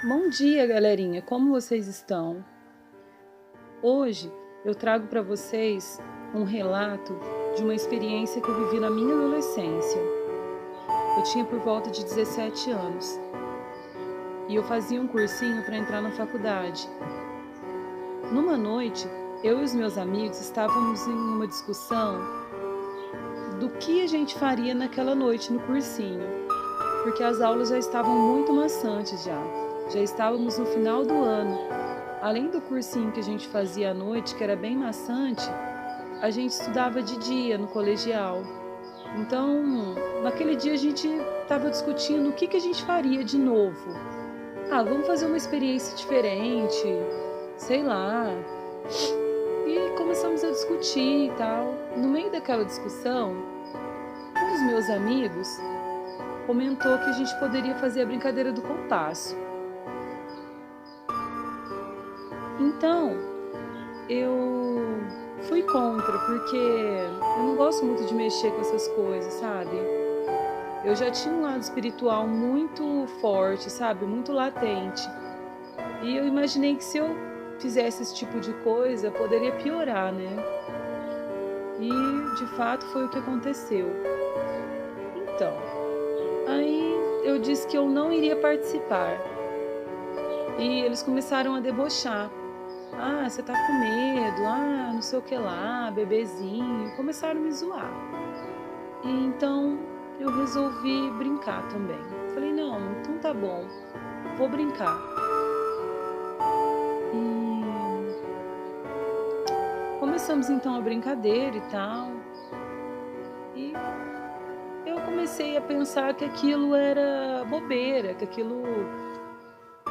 Bom dia, galerinha! Como vocês estão? Hoje eu trago para vocês um relato de uma experiência que eu vivi na minha adolescência. Eu tinha por volta de 17 anos e eu fazia um cursinho para entrar na faculdade. Numa noite, eu e os meus amigos estávamos em uma discussão do que a gente faria naquela noite no cursinho, porque as aulas já estavam muito maçantes já estávamos no final do ano. Além do cursinho que a gente fazia à noite, que era bem maçante, a gente estudava de dia no colegial. Então, naquele dia a gente estava discutindo o que a gente faria de novo. Vamos fazer uma experiência diferente, sei lá. E começamos a discutir e tal. No meio daquela discussão, um dos meus amigos comentou que a gente poderia fazer a brincadeira do compasso. Então, eu fui contra, porque eu não gosto muito de mexer com essas coisas, sabe? Eu já tinha um lado espiritual muito forte, sabe? Muito latente. E eu imaginei que se eu fizesse esse tipo de coisa, poderia piorar, né? E, de fato, foi o que aconteceu. Então, aí eu disse que eu não iria participar. E eles começaram a debochar. Você tá com medo, não sei o que lá, bebezinho. Começaram a me zoar. E então eu resolvi brincar também. Falei, não, então tá bom, vou brincar. E começamos então a brincadeira e tal. E eu comecei a pensar que aquilo era bobeira, que aquilo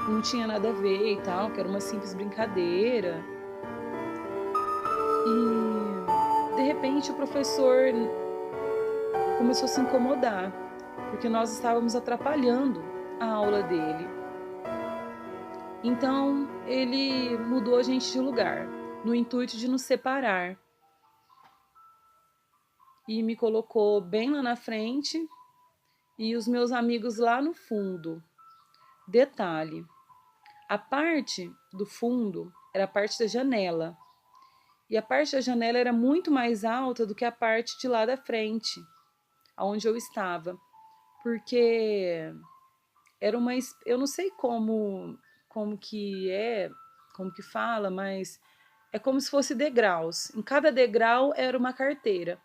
não tinha nada a ver e tal, que era uma simples brincadeira. E de repente o professor começou a se incomodar, porque nós estávamos atrapalhando a aula dele. Então ele mudou a gente de lugar, no intuito de nos separar. E me colocou bem lá na frente e os meus amigos lá no fundo. Detalhe, a parte do fundo era a parte da janela. E a parte da janela era muito mais alta do que a parte de lá da frente, onde eu estava. Porque era uma... Eu não sei como que fala, mas é como se fosse degraus. Em cada degrau era uma carteira.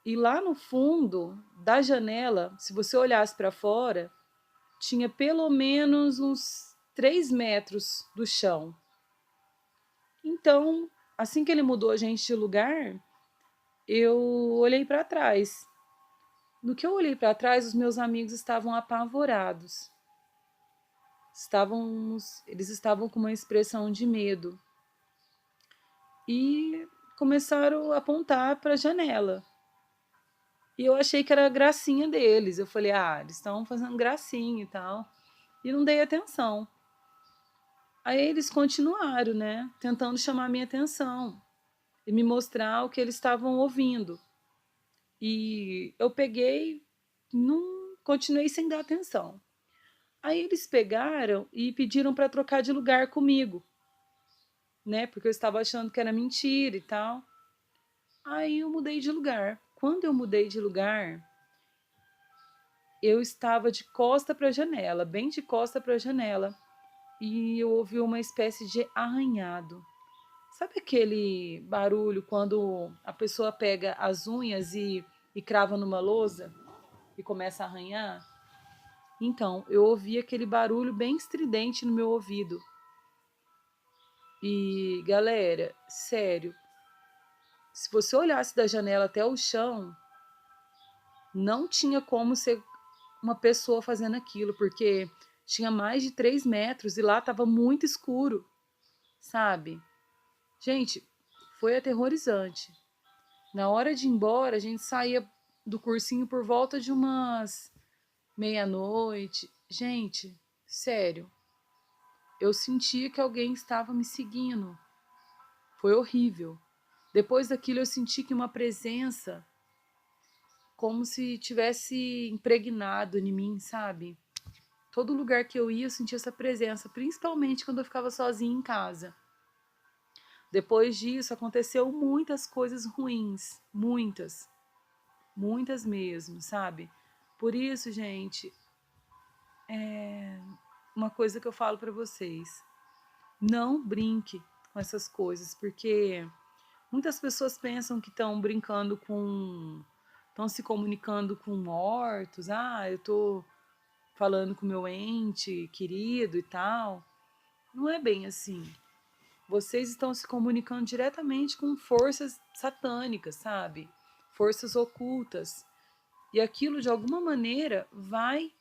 E lá no fundo da janela, se você olhasse para fora, tinha pelo menos uns 3 metros do chão. Então, assim que ele mudou a gente de lugar, eu olhei para trás. No que eu olhei para trás, os meus amigos estavam apavorados. Eles estavam com uma expressão de medo. E começaram a apontar para a janela. E eu achei que era a gracinha deles. Eu falei, eles estão fazendo gracinha e tal. E não dei atenção. Aí eles continuaram, né? Tentando chamar a minha atenção e me mostrar o que eles estavam ouvindo. E eu peguei, não continuei sem dar atenção. Aí eles pegaram e pediram para trocar de lugar comigo, né? Porque eu estava achando que era mentira e tal. Aí eu mudei de lugar. Quando eu mudei de lugar, eu estava de costa para a janela, bem de costa para a janela, e eu ouvi uma espécie de arranhado. Sabe aquele barulho quando a pessoa pega as unhas e crava numa lousa e começa a arranhar? Então, eu ouvi aquele barulho bem estridente no meu ouvido. E, galera, sério, se você olhasse da janela até o chão, não tinha como ser uma pessoa fazendo aquilo, porque tinha mais de 3 metros e lá estava muito escuro, sabe? Gente, foi aterrorizante. Na hora de ir embora, a gente saía do cursinho por volta de umas meia-noite. Gente, sério, eu sentia que alguém estava me seguindo. Foi horrível. Depois daquilo eu senti que uma presença, como se tivesse impregnado em mim, sabe? Todo lugar que eu ia, eu sentia essa presença, principalmente quando eu ficava sozinha em casa. Depois disso, aconteceu muitas coisas ruins, muitas mesmo, sabe? Por isso, gente, uma coisa que eu falo para vocês, não brinque com essas coisas, porque muitas pessoas pensam que estão brincando com, estão se comunicando com mortos. Ah, eu tô falando com meu ente querido e tal. Não é bem assim. Vocês estão se comunicando diretamente com forças satânicas, sabe? Forças ocultas. E aquilo, de alguma maneira, vai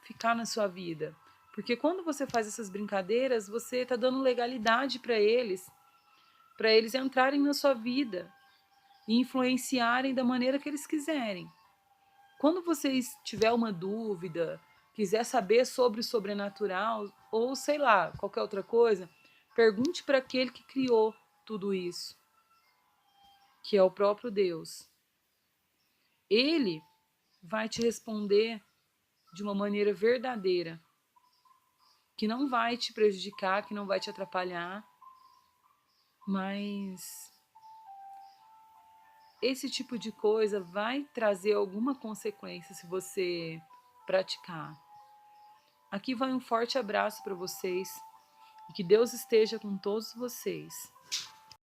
ficar na sua vida. Porque quando você faz essas brincadeiras, você está dando legalidade para eles entrarem na sua vida e influenciarem da maneira que eles quiserem. Quando vocês tiver uma dúvida, quiser saber sobre o sobrenatural ou sei lá, qualquer outra coisa, pergunte para aquele que criou tudo isso, que é o próprio Deus. Ele vai te responder de uma maneira verdadeira, que não vai te prejudicar, que não vai te atrapalhar, mas esse tipo de coisa vai trazer alguma consequência se você praticar. Aqui vai um forte abraço para vocês e que Deus esteja com todos vocês.